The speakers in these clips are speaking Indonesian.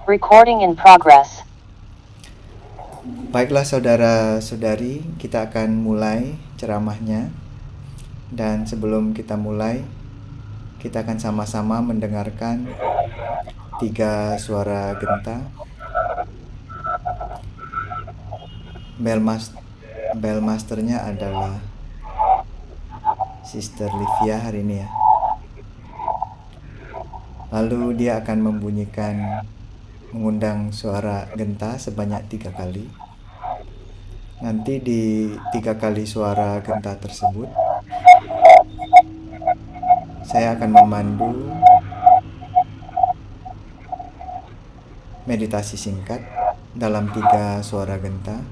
Recording in progress. Baiklah saudara-saudari, kita akan mulai ceramahnya. Dan sebelum kita mulai, kita akan sama-sama mendengarkan 3 suara genta. Bell masternya adalah Sister Livia hari ini ya. Lalu dia akan mengundang suara genta sebanyak 3 kali. Nanti di 3 kali suara genta tersebut, saya akan memandu meditasi singkat dalam 3 suara genta.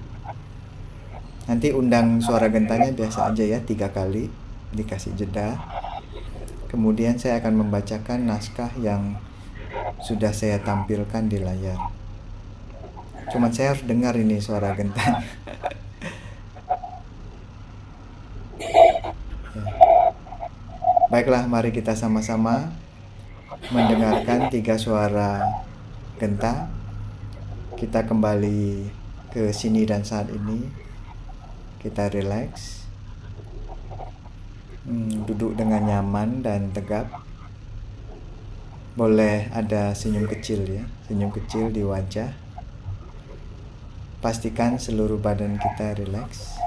Nanti undang suara gentanya biasa aja ya, 3 kali, dikasih jeda. Kemudian saya akan membacakan naskah yang sudah saya tampilkan di layar. Cuman saya harus dengar ini suara gentanya. Ya. Baiklah, mari kita sama-sama mendengarkan 3 suara genta. Kita kembali ke sini dan saat ini. Kita rileks. Duduk dengan nyaman dan tegap. Boleh ada senyum kecil ya, senyum kecil di wajah. Pastikan seluruh badan kita rileks.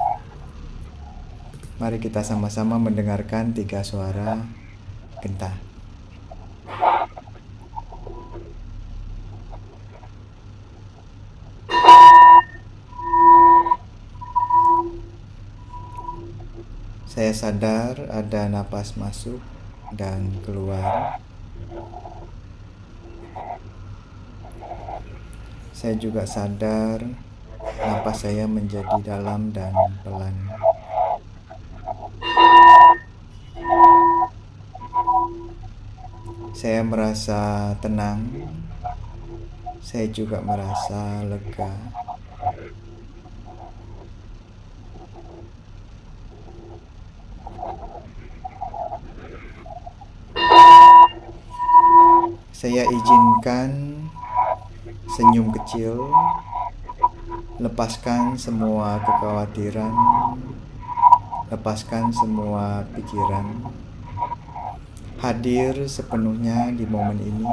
Mari kita sama-sama mendengarkan 3 suara genta. Saya sadar ada napas masuk dan keluar. Saya juga sadar napas saya menjadi dalam dan pelan. Saya merasa tenang. Saya juga merasa lega. Saya izinkan senyum kecil, lepaskan semua kekhawatiran, lepaskan semua pikiran, hadir sepenuhnya di momen ini,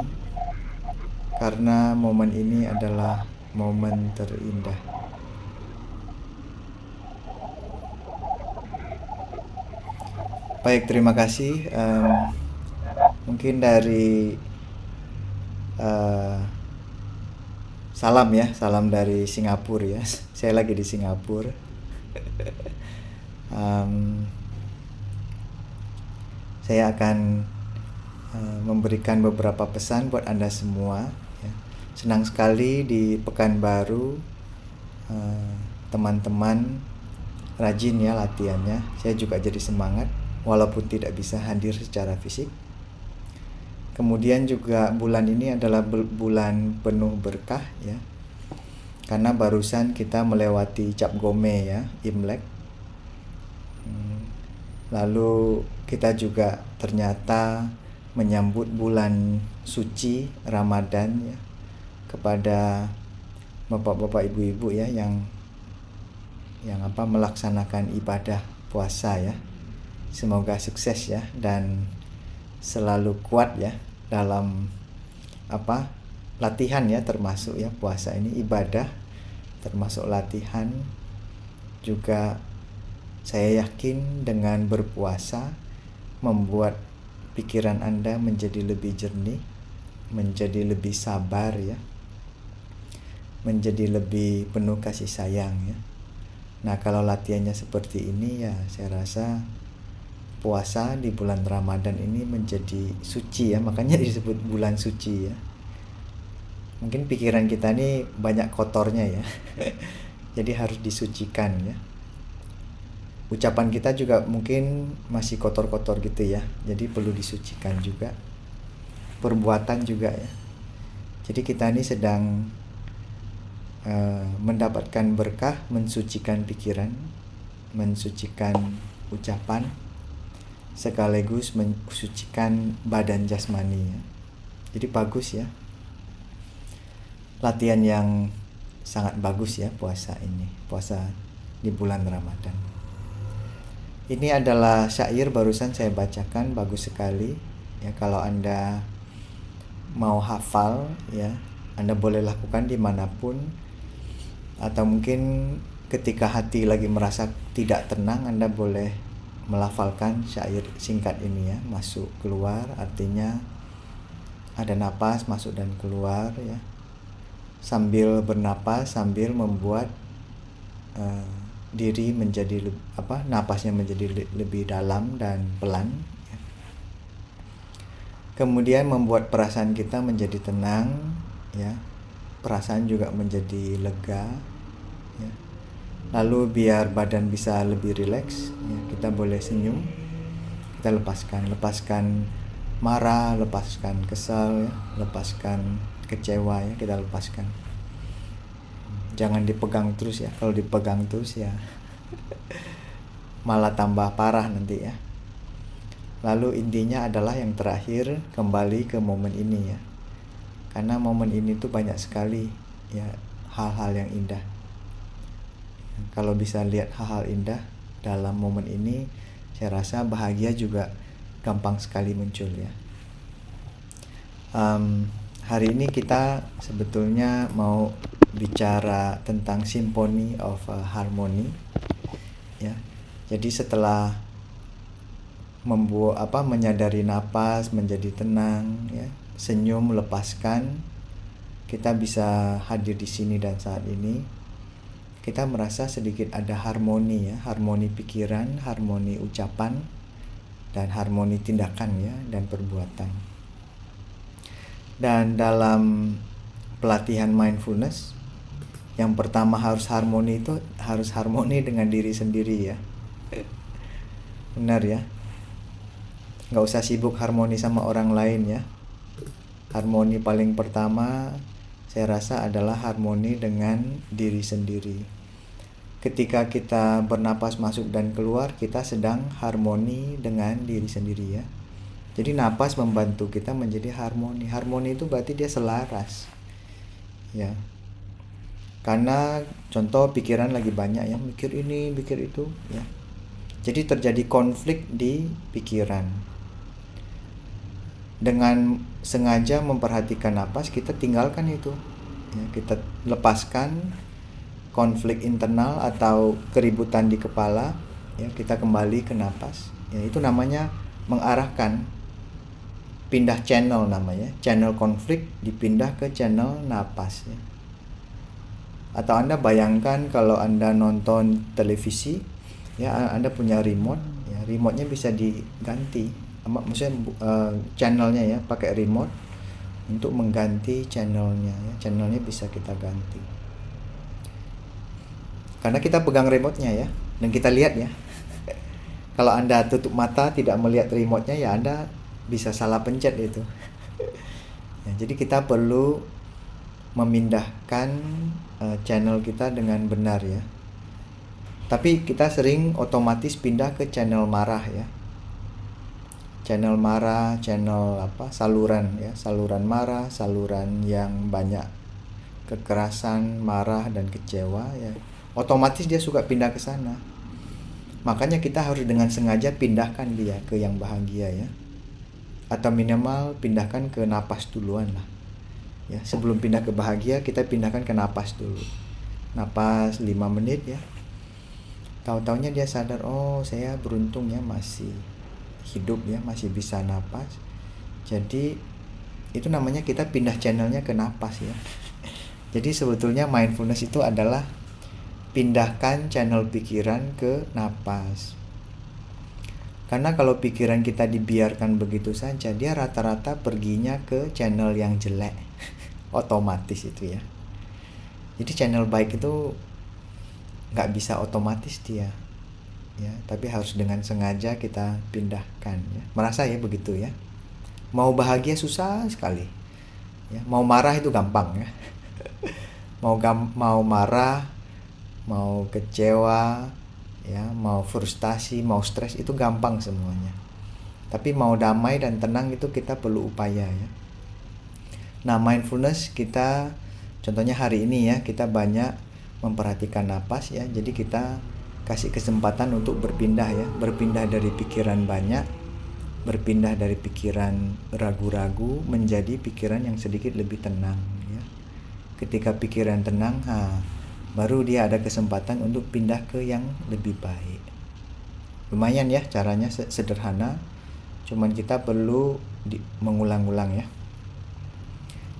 karena momen ini adalah momen terindah. Baik, terima kasih. Mungkin dari salam ya, salam dari Singapura ya. Saya lagi di Singapura. Saya akan memberikan beberapa pesan buat Anda semua ya. Senang sekali di Pekanbaru teman-teman rajin ya latihannya. Saya juga jadi semangat walaupun tidak bisa hadir secara fisik. Kemudian juga bulan ini adalah bulan penuh berkah ya. Karena barusan kita melewati Cap Gome ya, Imlek. Lalu kita juga ternyata menyambut bulan suci Ramadan ya. Kepada bapak-bapak ibu-ibu ya yang melaksanakan ibadah puasa ya. Semoga sukses ya dan selalu kuat ya dalam latihan ya, termasuk ya puasa ini ibadah, termasuk latihan. Juga saya yakin dengan berpuasa membuat pikiran Anda menjadi lebih jernih, menjadi lebih sabar ya, menjadi lebih penuh kasih sayang ya. Nah, kalau latihannya seperti ini ya, saya rasa puasa di bulan Ramadan ini menjadi suci ya, makanya disebut bulan suci ya. Mungkin pikiran kita ini banyak kotornya ya. Jadi harus disucikan ya. Ucapan kita juga mungkin masih kotor-kotor gitu ya. Jadi perlu disucikan juga. Perbuatan juga ya. Jadi kita ini sedang mendapatkan berkah, mensucikan pikiran, mensucikan ucapan, sekaligus mensucikan badan jasmani ya. Jadi bagus ya. latihan yang sangat bagus ya puasa ini, puasa di bulan Ramadan. Ini adalah syair barusan saya bacakan, bagus sekali ya. Kalau Anda mau hafal ya, Anda boleh lakukan dimanapun, atau mungkin ketika hati lagi merasa tidak tenang, Anda boleh melafalkan syair singkat ini ya, masuk keluar, artinya ada napas masuk dan keluar ya, sambil bernapas, sambil membuat diri menjadi napasnya menjadi lebih dalam dan pelan ya. Kemudian membuat perasaan kita menjadi tenang ya, perasaan juga menjadi lega ya. Lalu biar badan bisa lebih rileks ya, kita boleh senyum, kita lepaskan marah, lepaskan kesal ya, lepaskan kecewa ya, kita lepaskan. Jangan dipegang terus ya, kalau dipegang terus ya malah tambah parah nanti ya. Lalu intinya adalah yang terakhir, kembali ke momen ini ya, karena momen ini tuh banyak sekali ya hal-hal yang indah. Kalau bisa lihat hal-hal indah dalam momen ini, saya rasa bahagia juga gampang sekali muncul ya. Hari ini kita sebetulnya mau bicara tentang Symphony of Harmony ya. Jadi setelah menyadari napas, menjadi tenang ya, senyum, lepaskan, kita bisa hadir di sini dan saat ini kita merasa sedikit ada harmoni ya, harmoni pikiran, harmoni ucapan, dan harmoni tindakan ya, dan perbuatan. Dan dalam pelatihan mindfulness, yang pertama harus harmoni dengan diri sendiri ya. Benar ya. Nggak usah sibuk harmoni sama orang lain ya. Harmoni paling pertama saya rasa adalah harmoni dengan diri sendiri. Ketika kita bernapas masuk dan keluar, kita sedang harmoni dengan diri sendiri ya. Jadi napas membantu kita menjadi harmoni. Harmoni itu berarti dia selaras ya. Karena contoh pikiran lagi banyak ya, mikir ini, mikir itu ya. Jadi terjadi konflik di pikiran. Dengan sengaja memperhatikan napas, kita tinggalkan itu ya, kita lepaskan konflik internal atau keributan di kepala ya, kita kembali ke napas ya. Itu namanya mengarahkan, pindah channel namanya, channel konflik dipindah ke channel napas ya. Atau Anda bayangkan kalau Anda nonton televisi ya, Anda punya remote ya, remote-nya bisa diganti, maksudnya channelnya ya, pakai remote untuk mengganti channelnya ya. Channelnya bisa kita ganti karena kita pegang remote-nya ya, dan kita lihat ya. Kalau Anda tutup mata tidak melihat remote-nya ya, Anda bisa salah pencet itu ya. Jadi kita perlu memindahkan channel kita dengan benar ya. Tapi kita sering otomatis pindah ke channel marah ya. Channel marah, saluran ya, saluran marah, saluran yang banyak kekerasan, marah dan kecewa ya. Otomatis dia suka pindah ke sana. Makanya kita harus dengan sengaja pindahkan dia ke yang bahagia ya. Atau minimal pindahkan ke napas duluan lah. Ya, sebelum pindah ke bahagia, kita pindahkan ke napas dulu. Napas 5 menit ya. Tahu-taunya dia sadar, oh saya beruntung ya, masih hidup ya, masih bisa napas. Jadi itu namanya kita pindah channelnya ke napas ya. Jadi sebetulnya mindfulness itu adalah pindahkan channel pikiran ke napas. Karena kalau pikiran kita dibiarkan begitu saja, dia rata-rata perginya ke channel yang jelek. Otomatis itu ya. Jadi channel baik itu nggak bisa otomatis dia ya, tapi harus dengan sengaja kita pindahkan ya. Merasa ya begitu ya. Mau bahagia susah sekali ya. Mau marah itu gampang ya. Mau marah, mau kecewa ya, mau frustasi, mau stres itu gampang semuanya. Tapi mau damai dan tenang itu kita perlu upaya ya. Nah, mindfulness kita Contohnya hari ini ya, kita banyak memperhatikan napas ya. Jadi kita kasih kesempatan untuk berpindah ya, berpindah dari pikiran banyak, berpindah dari pikiran ragu-ragu menjadi pikiran yang sedikit lebih tenang ya. Ketika pikiran tenang, baru dia ada kesempatan untuk pindah ke yang lebih baik. Lumayan ya, caranya sederhana, cuman kita perlu mengulang-ulang ya.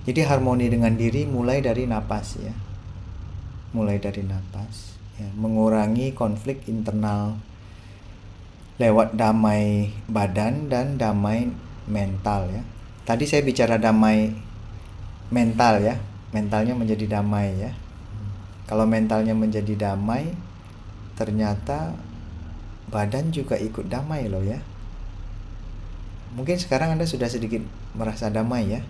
Jadi harmoni dengan diri mulai dari napas ya. Mulai dari napas ya, mengurangi konflik internal lewat damai badan dan damai mental ya. Tadi saya bicara damai mental ya. Mentalnya menjadi damai ya. Kalau mentalnya menjadi damai, ternyata badan juga ikut damai loh ya. Mungkin sekarang Anda sudah sedikit merasa damai ya,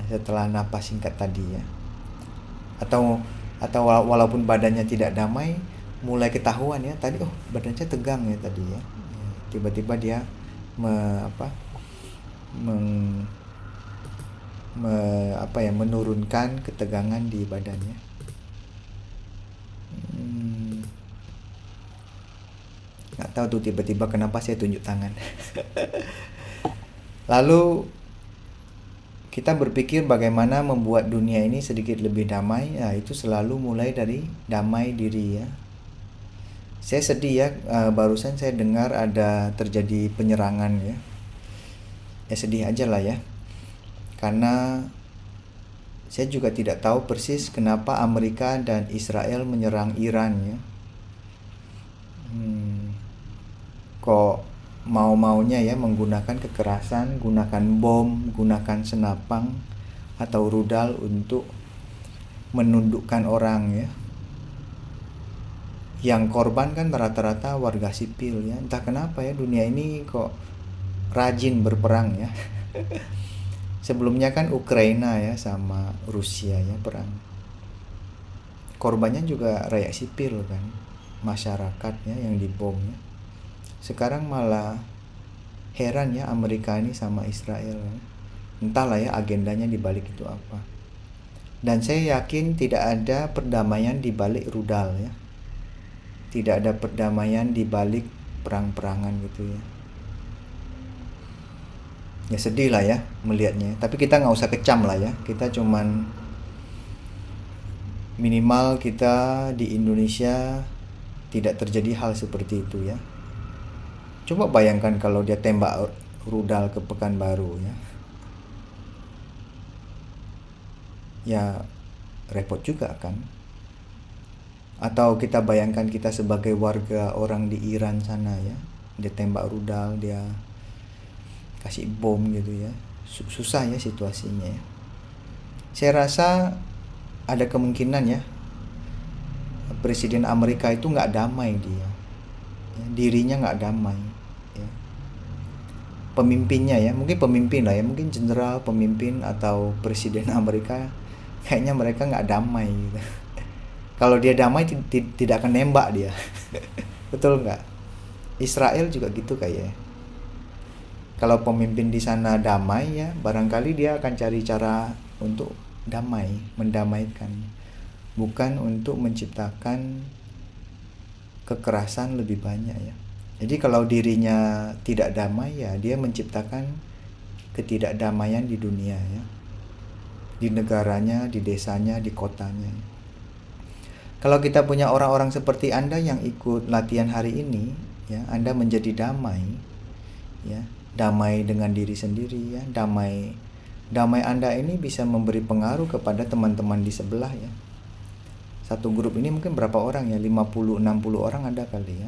setelah napas singkat tadi ya. Atau walaupun badannya tidak damai, mulai ketahuan ya, tadi badannya tegang ya tadi ya. Tiba-tiba dia menurunkan ketegangan di badannya. Nggak tahu tuh tiba-tiba kenapa saya tunjuk tangan. Lalu kita berpikir bagaimana membuat dunia ini sedikit lebih damai. Itu selalu mulai dari damai diri ya. Saya sedih ya, barusan saya dengar ada terjadi penyerangan ya. Ya sedih aja lah ya. Karena saya juga tidak tahu persis kenapa Amerika dan Israel menyerang Iran ya. Kok mau-maunya ya menggunakan kekerasan, gunakan bom, gunakan senapang atau rudal untuk menundukkan orang ya. Yang korban kan rata-rata warga sipil ya. Entah kenapa ya dunia ini kok rajin berperang ya. Sebelumnya kan Ukraina ya sama Rusia ya perang. Korbannya juga rakyat sipil kan, masyarakat ya yang dibom ya. Sekarang malah heran ya Amerika ini sama Israel. Entahlah ya agendanya di balik itu apa. Dan saya yakin tidak ada perdamaian di balik rudal ya. Tidak ada perdamaian di balik perang-perangan gitu ya. Ya sedih lah ya melihatnya. Tapi kita nggak usah kecam lah ya. Kita cuman minimal kita di Indonesia tidak terjadi hal seperti itu ya. Coba bayangkan kalau dia tembak rudal ke Pekanbaru ya. Ya repot juga kan. Atau kita bayangkan kita sebagai warga orang di Iran sana ya. Dia tembak rudal, dia kasih bom gitu ya. Susah ya situasinya ya. Saya rasa ada kemungkinan ya Presiden Amerika itu nggak damai dia. Dirinya nggak damai ya. Pemimpinnya ya, mungkin pemimpin lah ya, mungkin jenderal, pemimpin atau presiden Amerika, kayaknya mereka nggak damai gitu. Kalau dia damai tidak akan nembak dia. Betul nggak? Israel juga gitu kayaknya. Kalau pemimpin di sana damai ya, barangkali dia akan cari cara untuk damai, mendamaikan, bukan untuk menciptakan kekerasan lebih banyak ya. Jadi kalau dirinya tidak damai ya, dia menciptakan ketidakdamaian di dunia ya. Di negaranya, di desanya, di kotanya. Kalau kita punya orang-orang seperti Anda yang ikut latihan hari ini ya, Anda menjadi damai ya, damai dengan diri sendiri ya, damai Anda ini bisa memberi pengaruh kepada teman-teman di sebelah ya. Satu grup ini mungkin berapa orang ya, 50-60 orang ada kali ya.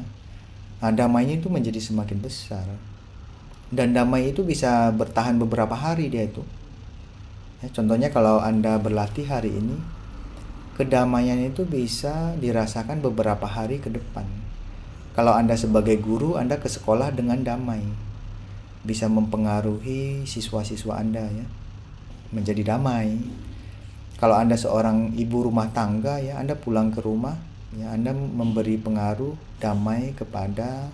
Nah, damainya itu menjadi semakin besar. Dan damai itu bisa bertahan beberapa hari dia itu ya, contohnya kalau Anda berlatih hari ini, kedamaian itu bisa dirasakan beberapa hari ke depan. Kalau Anda sebagai guru, Anda ke sekolah dengan damai, bisa mempengaruhi siswa-siswa Anda ya, menjadi damai. Kalau Anda seorang ibu rumah tangga ya, Anda pulang ke rumah ya, Anda memberi pengaruh damai kepada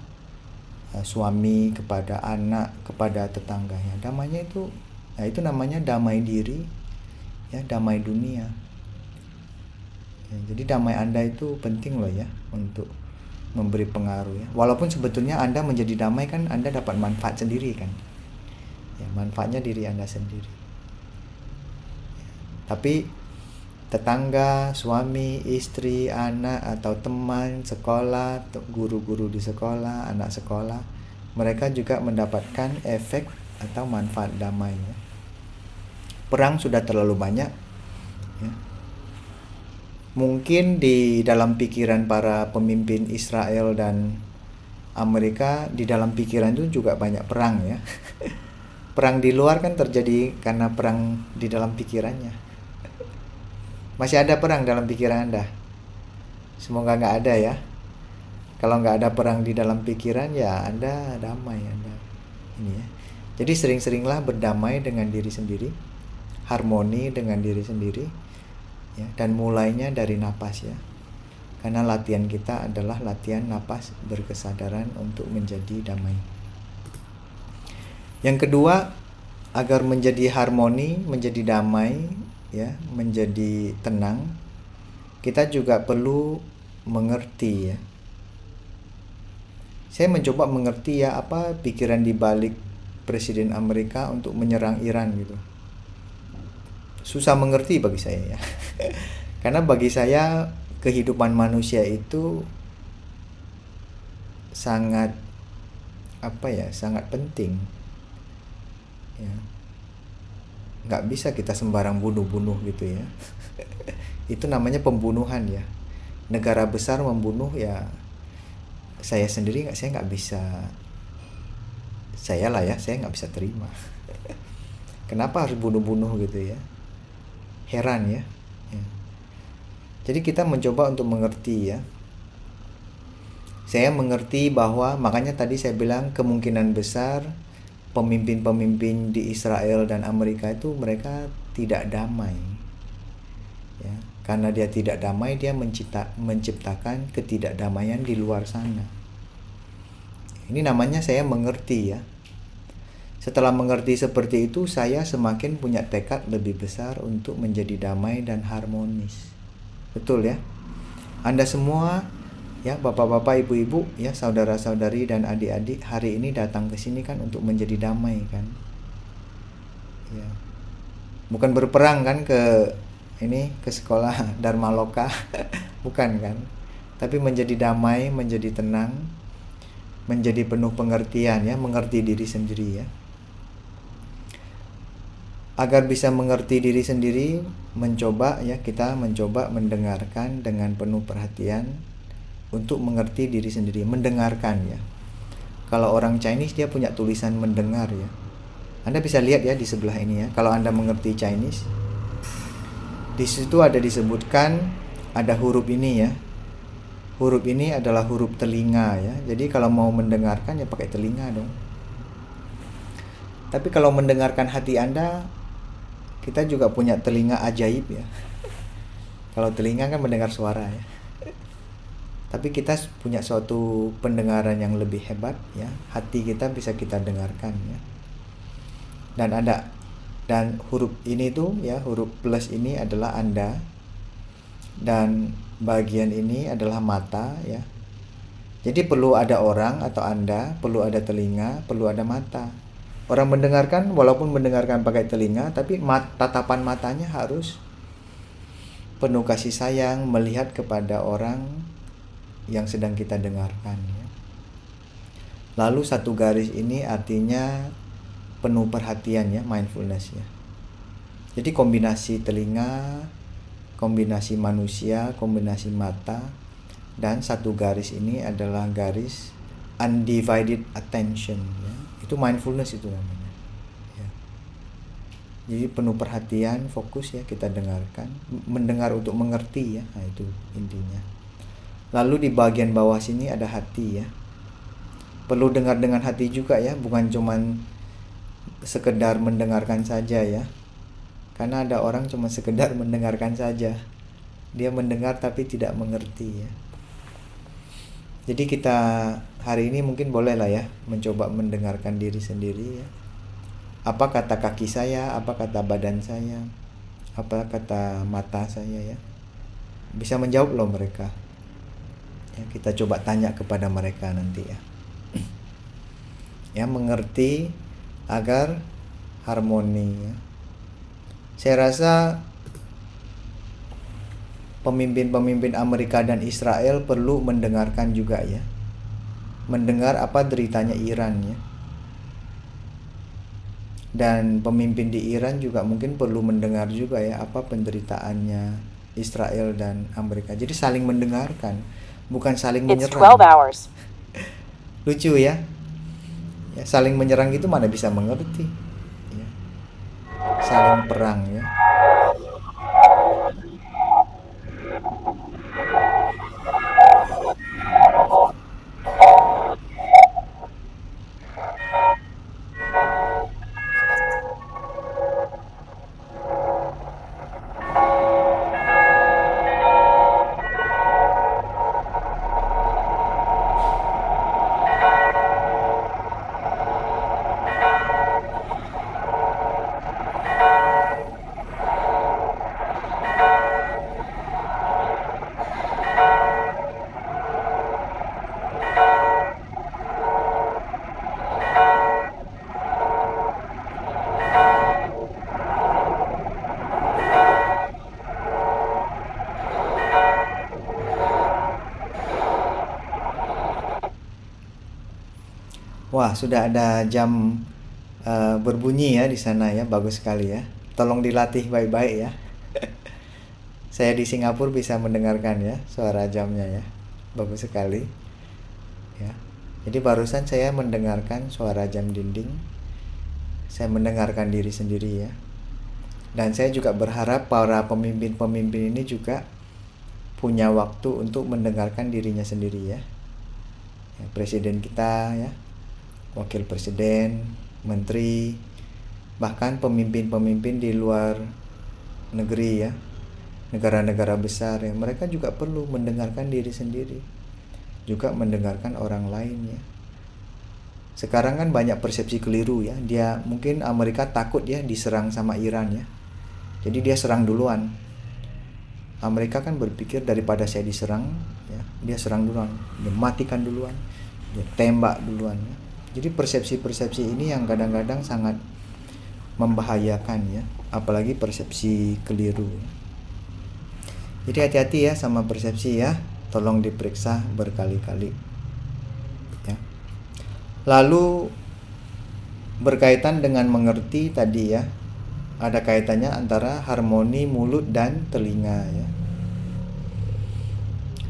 suami, kepada anak, kepada tetangganya. Damainya itu, nah itu namanya damai diri ya, damai dunia. Ya, jadi damai Anda itu penting loh ya untuk memberi pengaruh ya. Walaupun sebetulnya Anda menjadi damai kan Anda dapat manfaat sendiri kan. Ya, manfaatnya diri Anda sendiri. Tapi tetangga, suami, istri, anak atau teman sekolah, guru-guru di sekolah, anak sekolah, mereka juga mendapatkan efek atau manfaat damai ya. Perang sudah terlalu banyak ya. Mungkin di dalam pikiran para pemimpin Israel dan Amerika, di dalam pikiran itu juga banyak perang ya. Perang di luar kan terjadi karena perang di dalam pikirannya. Masih ada perang dalam pikiran Anda? Semoga nggak ada ya. Kalau nggak ada perang di dalam pikiran ya Anda damai Anda. Ini ya. Jadi sering-seringlah berdamai dengan diri sendiri, harmoni dengan diri sendiri, ya. Dan mulainya dari napas ya. Karena latihan kita adalah latihan napas berkesadaran untuk menjadi damai. Yang kedua, agar menjadi harmoni, menjadi damai, ya, menjadi tenang, kita juga perlu mengerti ya. Saya mencoba mengerti ya apa pikiran di balik Presiden Amerika untuk menyerang Iran gitu. Susah mengerti bagi saya ya. Karena bagi saya kehidupan manusia itu sangat sangat penting. Ya. Nggak bisa kita sembarang bunuh-bunuh gitu ya. Itu namanya pembunuhan ya. Negara besar membunuh ya, saya sendiri saya nggak bisa, saya nggak bisa terima. Kenapa harus bunuh-bunuh gitu ya? Heran ya. Jadi kita mencoba untuk mengerti ya. Saya mengerti bahwa, makanya tadi saya bilang kemungkinan besar pemimpin-pemimpin di Israel dan Amerika itu mereka tidak damai ya. Karena dia tidak damai, dia menciptakan ketidakdamaian di luar sana. Ini namanya saya mengerti ya. Setelah mengerti seperti itu, saya semakin punya tekad lebih besar untuk menjadi damai dan harmonis. Betul ya? Anda semua ya, bapak-bapak, ibu-ibu, ya, saudara-saudari dan adik-adik, hari ini datang ke sini kan untuk menjadi damai kan? Ya. Bukan berperang kan ke sekolah Dharma Loka, bukan kan? Tapi menjadi damai, menjadi tenang, menjadi penuh pengertian ya, mengerti diri sendiri ya. Agar bisa mengerti diri sendiri, kita mencoba mendengarkan dengan penuh perhatian untuk mengerti diri sendiri, mendengarkan ya. Kalau orang Chinese dia punya tulisan mendengar ya. Anda bisa lihat ya di sebelah ini ya. Kalau Anda mengerti Chinese, di situ ada disebutkan ada huruf ini ya. Huruf ini adalah huruf telinga ya. Jadi kalau mau mendengarkan ya pakai telinga dong. Tapi kalau mendengarkan hati Anda, kita juga punya telinga ajaib ya. Kalau telinga kan mendengar suara ya. Tapi kita punya suatu pendengaran yang lebih hebat ya. Hati kita bisa kita dengarkan ya. Dan huruf ini tuh ya, huruf plus ini adalah Anda. Dan bagian ini adalah mata ya. Jadi perlu ada orang atau Anda, perlu ada telinga, perlu ada mata. Orang mendengarkan, walaupun mendengarkan pakai telinga, tapi tatapan matanya harus penuh kasih sayang, melihat kepada orang yang sedang kita dengarkan ya. Lalu satu garis ini artinya penuh perhatian ya, mindfulness ya. Jadi kombinasi telinga, kombinasi manusia, kombinasi mata, dan satu garis ini adalah garis undivided attention ya. Itu mindfulness itu namanya ya. Jadi penuh perhatian, fokus ya, kita dengarkan, mendengar untuk mengerti ya. Nah, itu intinya. Lalu di bagian bawah sini ada hati ya. Perlu dengar dengan hati juga ya, bukan cuman sekedar mendengarkan saja ya. Karena ada orang cuma sekedar mendengarkan saja. Dia mendengar tapi tidak mengerti ya. Jadi kita hari ini mungkin boleh lah ya mencoba mendengarkan diri sendiri ya. Apa kata kaki saya, apa kata badan saya, apa kata mata saya ya, bisa menjawab loh mereka. Ya, kita coba tanya kepada mereka nanti ya. Ya, mengerti agar harmoni ya. Saya rasa pemimpin-pemimpin Amerika dan Israel perlu mendengarkan juga ya. Mendengar apa deritanya Iran ya. Dan pemimpin di Iran juga mungkin perlu mendengar juga ya apa penderitaannya Israel dan Amerika. Jadi saling mendengarkan, bukan saling menyerang. Lucu ya. Ya, saling menyerang itu mana bisa mengerti. Ya. Saling perang ya. Wah, sudah ada jam berbunyi ya di sana ya, bagus sekali ya. Tolong dilatih baik-baik ya. Saya di Singapura bisa mendengarkan ya suara jamnya ya, bagus sekali. Ya, jadi barusan saya mendengarkan suara jam dinding. Saya mendengarkan diri sendiri ya. Dan saya juga berharap para pemimpin-pemimpin ini juga punya waktu untuk mendengarkan dirinya sendiri ya. Ya, presiden kita ya, wakil presiden, menteri, bahkan pemimpin-pemimpin di luar negeri ya, negara-negara besar ya, mereka juga perlu mendengarkan diri sendiri, juga mendengarkan orang lain ya. Sekarang kan banyak persepsi keliru ya, dia mungkin Amerika takut ya diserang sama Iran ya, jadi dia serang duluan. Amerika kan berpikir daripada saya diserang ya, dia serang duluan, dia matikan duluan, dia tembak duluan ya. Jadi persepsi-persepsi ini yang kadang-kadang sangat membahayakan ya, apalagi persepsi keliru. Jadi hati-hati ya sama persepsi ya, tolong diperiksa berkali-kali ya. Lalu berkaitan dengan mengerti tadi ya, ada kaitannya antara harmoni mulut dan telinga ya.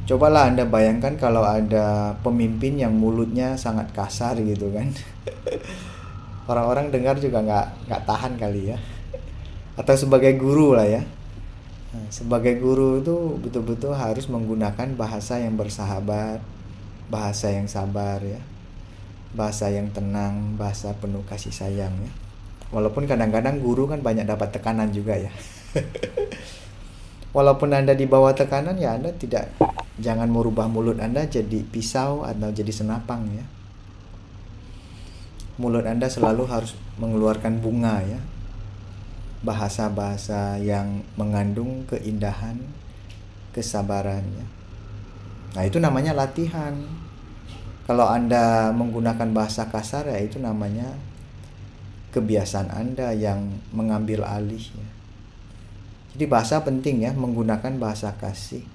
Cobalah Anda bayangkan kalau ada pemimpin yang mulutnya sangat kasar gitu kan. Orang-orang dengar juga nggak tahan kali ya. Atau sebagai guru lah ya. Nah, sebagai guru itu betul-betul harus menggunakan bahasa yang bersahabat, bahasa yang sabar ya, bahasa yang tenang, bahasa penuh kasih sayang ya. Walaupun kadang-kadang guru kan banyak dapat tekanan juga ya. Walaupun Anda di bawah tekanan ya, Anda jangan merubah mulut Anda jadi pisau atau jadi senapang ya. Mulut Anda selalu harus mengeluarkan bunga ya. Bahasa-bahasa yang mengandung keindahan, kesabaran ya. Nah, itu namanya latihan. Kalau Anda menggunakan bahasa kasar ya, itu namanya kebiasaan Anda yang mengambil alih ya. Jadi bahasa penting ya, menggunakan bahasa kasih.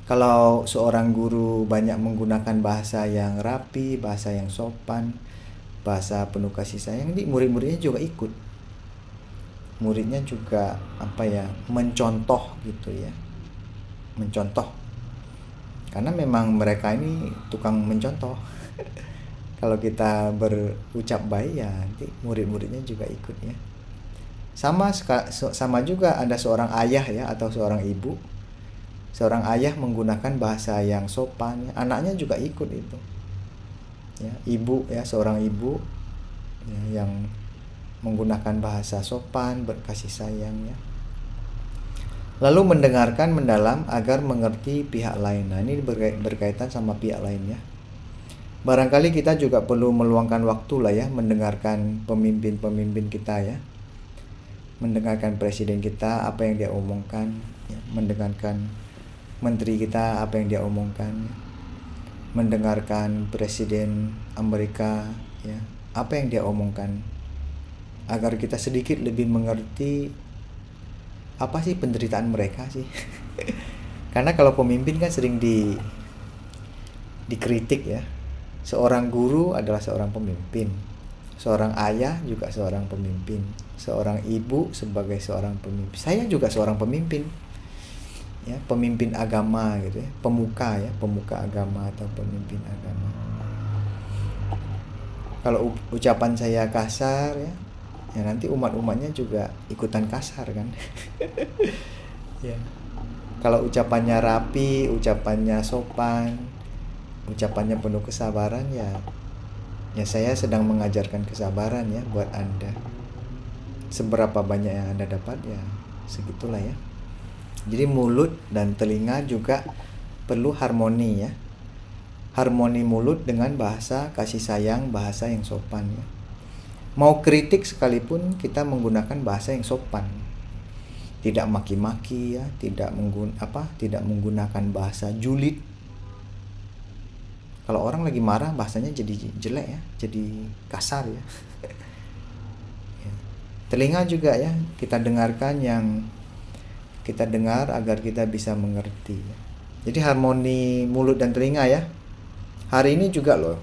Kalau seorang guru banyak menggunakan bahasa yang rapi, bahasa yang sopan, bahasa penuh kasih sayang, jadi murid-muridnya juga ikut. Muridnya juga mencontoh gitu ya. Mencontoh. Karena memang mereka ini tukang mencontoh. Kalau kita berucap baik ya, nanti murid-muridnya juga ikut ya. Sama juga ada seorang ayah ya atau seorang ibu. Seorang ayah menggunakan bahasa yang sopan, ya, anaknya juga ikut itu. Ya, ibu ya, seorang ibu ya, yang menggunakan bahasa sopan, berkasih sayang ya. Lalu mendengarkan mendalam agar mengerti pihak lain. Nah, ini berkaitan sama pihak lain ya. Barangkali kita juga perlu meluangkan waktu lah ya mendengarkan pemimpin-pemimpin kita ya. mendengarkan presiden kita apa yang dia omongkan, ya, mendengarkan menteri kita apa yang dia omongkan, ya, mendengarkan presiden Amerika, ya, apa yang dia omongkan, agar kita sedikit lebih mengerti apa sih penderitaan mereka sih. Karena kalau pemimpin kan sering dikritik ya. Seorang guru adalah seorang pemimpin, seorang ayah juga seorang pemimpin, seorang ibu sebagai seorang pemimpin. Saya juga seorang pemimpin, ya, pemimpin agama gitu ya, pemuka ya, pemuka agama atau pemimpin agama. Kalau ucapan saya kasar ya, ya nanti umat-umatnya juga ikutan kasar kan. Ya. Kalau ucapannya rapi, ucapannya sopan, ucapannya penuh kesabaran, ya saya sedang mengajarkan kesabaran ya buat Anda. Seberapa banyak yang Anda dapat, ya segitulah ya. Jadi mulut dan telinga juga perlu harmoni ya. Harmoni mulut dengan bahasa kasih sayang, bahasa yang sopan ya. Mau kritik sekalipun kita menggunakan bahasa yang sopan. Tidak maki-maki ya, tidak menggunakan bahasa julid. Kalau orang lagi marah bahasanya jadi jelek ya, jadi kasar ya. Ya. Telinga juga ya, kita dengarkan yang kita dengar agar kita bisa mengerti. Jadi harmoni mulut dan telinga ya. Hari ini juga loh,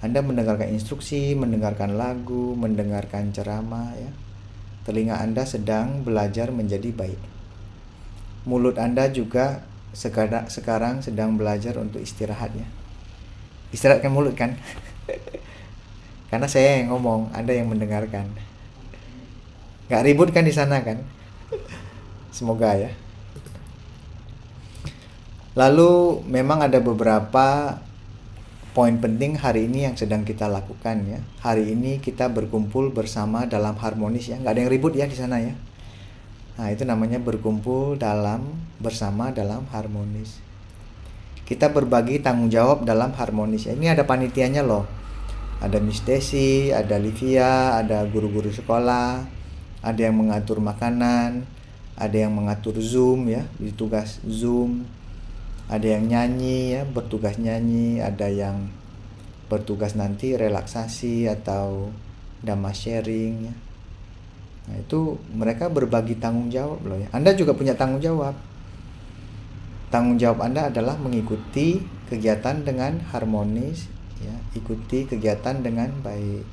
Anda mendengarkan instruksi, mendengarkan lagu, mendengarkan ceramah ya. Telinga Anda sedang belajar menjadi baik. Mulut Anda juga sekarang sedang belajar untuk istirahat ya. Istirahatkan mulut kan. Karena saya yang ngomong, Anda yang mendengarkan. Gak ribut kan di sana kan? Semoga ya. Lalu memang ada beberapa poin penting hari ini yang sedang kita lakukan ya. Hari ini kita berkumpul bersama dalam harmonis ya. Gak ada yang ribut ya di sana ya. Nah, itu namanya berkumpul bersama dalam harmonis. Kita berbagi tanggung jawab dalam harmonis. Ini ada panitianya loh. Ada Miss Desi, ada Livia, ada guru-guru sekolah, ada yang mengatur makanan, ada yang mengatur Zoom ya, tugas Zoom. Ada yang nyanyi ya, bertugas nyanyi, ada yang bertugas nanti relaksasi atau dhamma sharing ya. Nah, itu mereka berbagi tanggung jawab loh ya. Anda juga punya tanggung jawab. Tanggung jawab Anda adalah mengikuti kegiatan dengan harmonis ya, ikuti kegiatan dengan baik.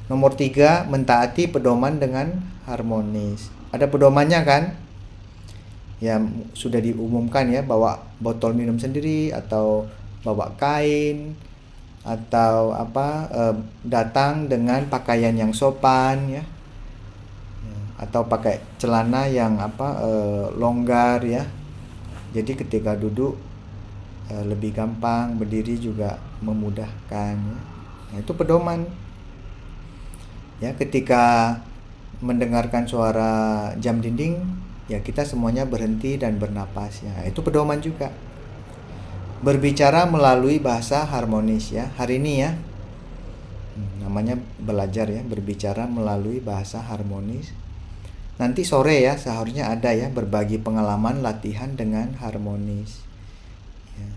Nomor 3, mentaati pedoman dengan harmonis. Ada pedomannya kan? Ya sudah diumumkan ya, bawa botol minum sendiri atau bawa kain atau datang dengan pakaian yang sopan ya, atau pakai celana yang longgar ya. Jadi ketika duduk lebih gampang, berdiri juga memudahkan ya. Nah, itu pedoman ya. Ketika mendengarkan suara jam dinding ya, kita semuanya berhenti dan bernapas ya. Itu pedoman juga. Berbicara melalui bahasa harmonis ya. Hari ini ya, namanya belajar ya, berbicara melalui bahasa harmonis. Nanti sore ya, seharusnya ada ya, berbagi pengalaman latihan dengan harmonis ya.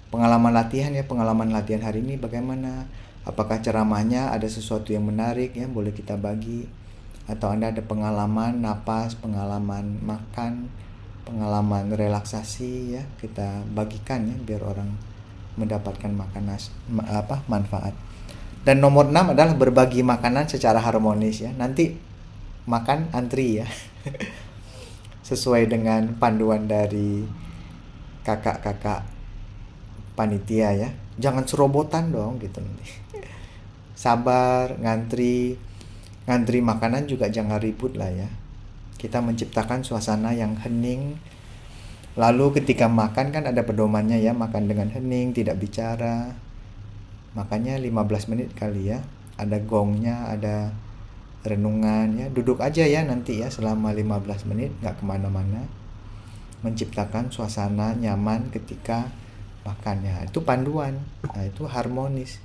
Pengalaman latihan hari ini bagaimana? Apakah ceramahnya ada sesuatu yang menarik ya, boleh kita bagi? Atau Anda ada pengalaman napas, pengalaman makan, pengalaman relaksasi ya, kita bagikan ya biar orang mendapatkan manfaat. Dan nomor 6 adalah berbagi makanan secara harmonis ya. Nanti makan antri ya. Sesuai dengan panduan dari kakak-kakak panitia ya. Jangan serobotan dong gitu nanti. Sabar, ngantri makanan juga jangan ribut lah ya. Kita menciptakan suasana yang hening. Lalu ketika makan kan ada pedomannya ya, makan dengan hening, tidak bicara. Makanya 15 menit kali ya. Ada gongnya, ada renungan ya. Duduk aja ya nanti ya selama 15 menit, gak kemana-mana. Menciptakan suasana nyaman ketika makan ya. Itu panduan. Nah, itu harmonis.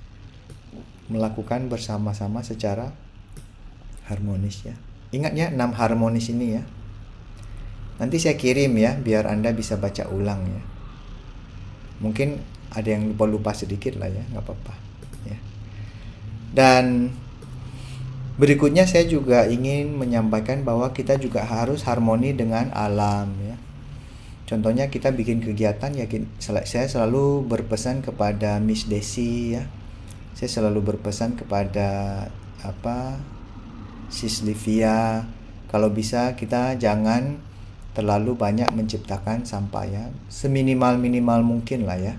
Melakukan bersama-sama secara harmonis ya. Ingat ya 6 harmonis ini ya. Nanti saya kirim ya biar Anda bisa baca ulang ya. Mungkin ada yang lupa-lupa sedikit lah ya, nggak apa-apa ya. Dan berikutnya saya juga ingin menyampaikan bahwa kita juga harus harmoni dengan alam ya. Contohnya kita bikin kegiatan ya, saya selalu berpesan kepada Miss Desi ya. Saya selalu berpesan kepada Sis Livia, kalau bisa kita jangan terlalu banyak menciptakan sampah ya. Seminimal-minimal mungkin lah ya.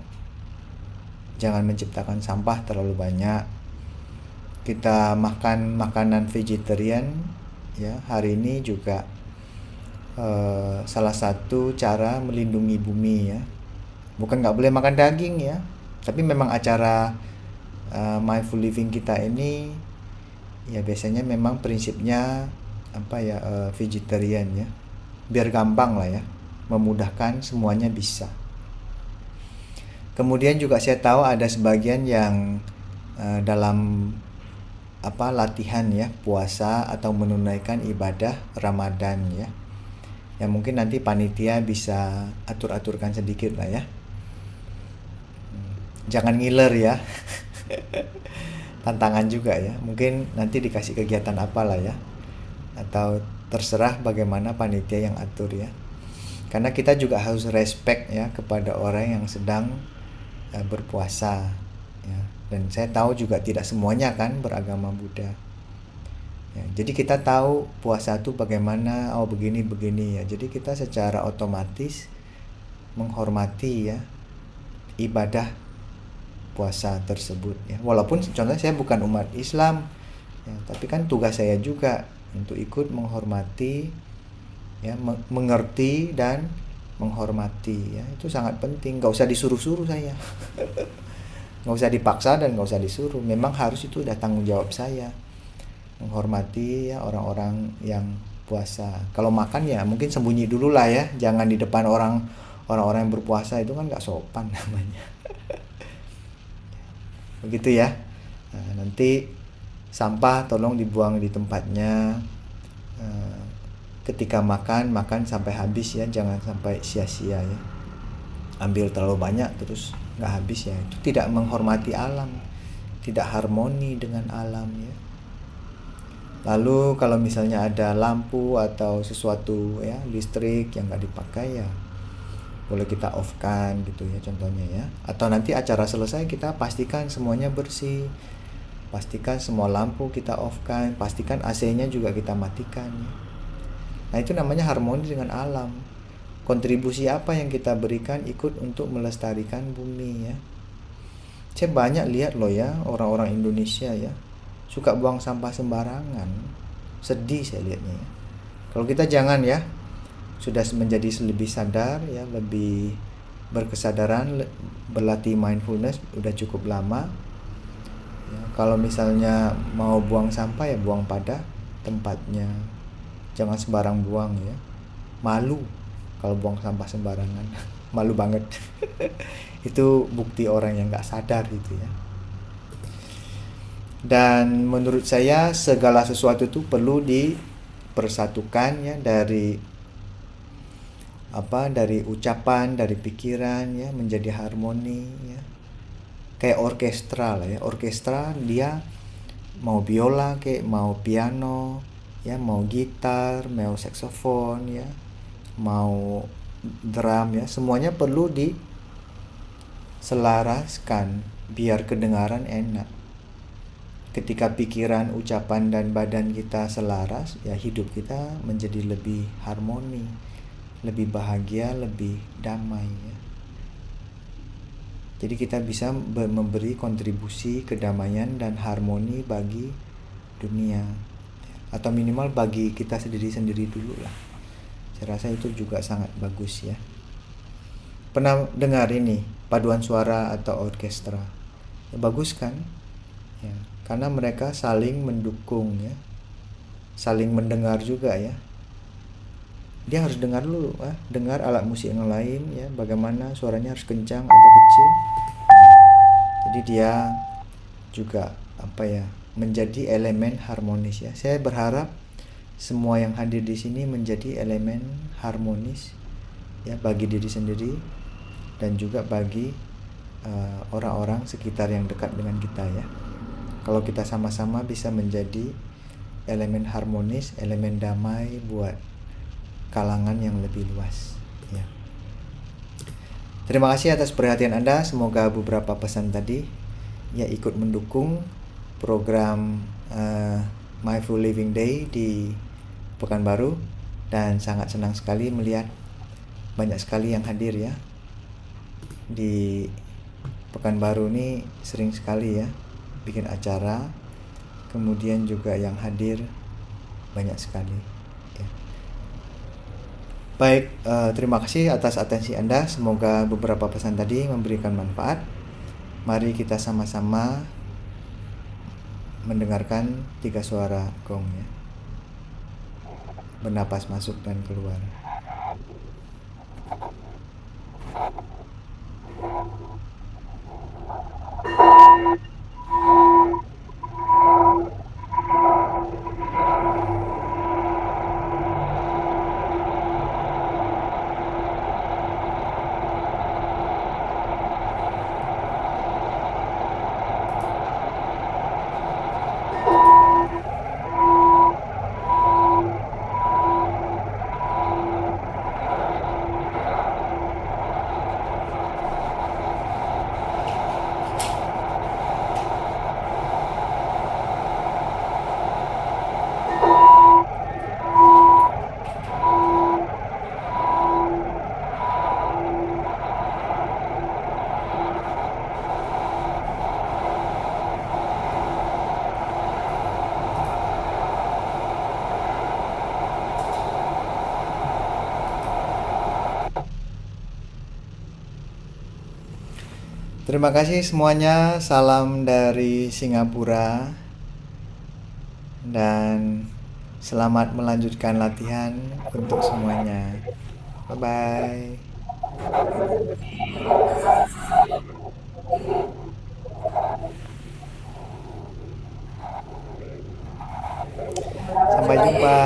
Jangan menciptakan sampah terlalu banyak. Kita makan makanan vegetarian ya. Hari ini juga salah satu cara melindungi bumi ya. Bukan nggak boleh makan daging ya, tapi memang acara mindful living kita ini ya biasanya memang prinsipnya vegetarian ya, biar gampang lah ya, memudahkan semuanya bisa. Kemudian juga saya tahu ada sebagian yang dalam latihan ya puasa atau menunaikan ibadah Ramadan ya. Ya mungkin nanti panitia bisa atur-aturkan sedikit lah ya. Jangan ngiler ya. Tantangan juga ya. Mungkin nanti dikasih kegiatan apalah ya. Atau terserah bagaimana panitia yang atur ya. Karena kita juga harus respect ya kepada orang yang sedang berpuasa ya. Dan saya tahu juga tidak semuanya kan beragama Buddha ya, jadi kita tahu puasa itu bagaimana, begini ya. Jadi kita secara otomatis menghormati ya ibadah puasa tersebut ya. Walaupun contohnya saya bukan umat Islam ya, tapi kan tugas saya juga untuk ikut menghormati ya, mengerti dan menghormati ya. Itu sangat penting, nggak usah disuruh-suruh saya. Nggak usah dipaksa dan nggak usah disuruh, memang harus, itu udah tanggung jawab saya menghormati ya orang-orang yang puasa. Kalau makan ya mungkin sembunyi dulu lah ya, jangan di depan orang-orang yang berpuasa, itu kan nggak sopan namanya. Begitu ya. Nah, nanti sampah tolong dibuang di tempatnya. Ketika makan sampai habis ya, jangan sampai sia-sia ya. Ambil terlalu banyak terus nggak habis ya, itu tidak menghormati alam, tidak harmoni dengan alam ya. Lalu kalau misalnya ada lampu atau sesuatu ya, listrik yang nggak dipakai ya boleh kita off kan gitu ya contohnya ya. Atau nanti acara selesai kita pastikan semuanya bersih, pastikan semua lampu kita off kan, pastikan AC-nya juga kita matikan ya. Nah itu namanya harmoni dengan alam. Kontribusi apa yang kita berikan ikut untuk melestarikan bumi ya. Saya banyak lihat loh ya orang-orang Indonesia ya, suka buang sampah sembarangan. Sedih saya lihatnya ya. Kalau kita jangan ya, sudah menjadi lebih sadar ya, lebih berkesadaran, berlatih mindfulness udah cukup lama ya. Kalau misalnya mau buang sampah ya buang pada tempatnya, jangan sembarang buang ya. Malu kalau buang sampah sembarangan. Malu banget. Itu bukti orang yang gak sadar gitu ya. Dan menurut saya segala sesuatu itu perlu dipersatukan ya, dari ucapan, dari pikiran ya, menjadi harmoni ya. Kayak orkestra lah ya. Orkestra dia mau biola kayak mau piano ya, mau gitar, mau saksofon ya, mau drum ya, semuanya perlu diselaraskan biar kedengaran enak. Ketika pikiran, ucapan, dan badan kita selaras ya, hidup kita menjadi lebih harmoni, lebih bahagia, lebih damai ya. Jadi kita bisa memberi kontribusi kedamaian dan harmoni bagi dunia, atau minimal bagi kita sendiri-sendiri dulu lah. Saya rasa itu juga sangat bagus ya. Pernah dengar ini paduan suara atau orkestra ya, bagus kan ya, karena mereka saling mendukung ya, saling mendengar juga ya. Dia harus dengar dulu dengar alat musik yang lain ya, bagaimana suaranya harus kencang atau kecil. Jadi dia juga menjadi elemen harmonis ya. Saya berharap semua yang hadir di sini menjadi elemen harmonis ya bagi diri sendiri dan juga bagi orang-orang sekitar yang dekat dengan kita ya. Kalau kita sama-sama bisa menjadi elemen harmonis, elemen damai buat kalangan yang lebih luas ya. Terima kasih atas perhatian Anda. Semoga beberapa pesan tadi ya ikut mendukung program Mindful Living Day di Pekanbaru, dan sangat senang sekali melihat banyak sekali yang hadir ya. Di Pekanbaru ini sering sekali ya bikin acara, kemudian juga yang hadir banyak sekali ya. Baik, terima kasih atas atensi Anda. Semoga beberapa pesan tadi memberikan manfaat. Mari kita sama-sama mendengarkan 3 suara gong ya. Bernapas masuk dan keluar. Terima kasih semuanya, salam dari Singapura, dan selamat melanjutkan latihan untuk semuanya. Bye-bye. Sampai jumpa.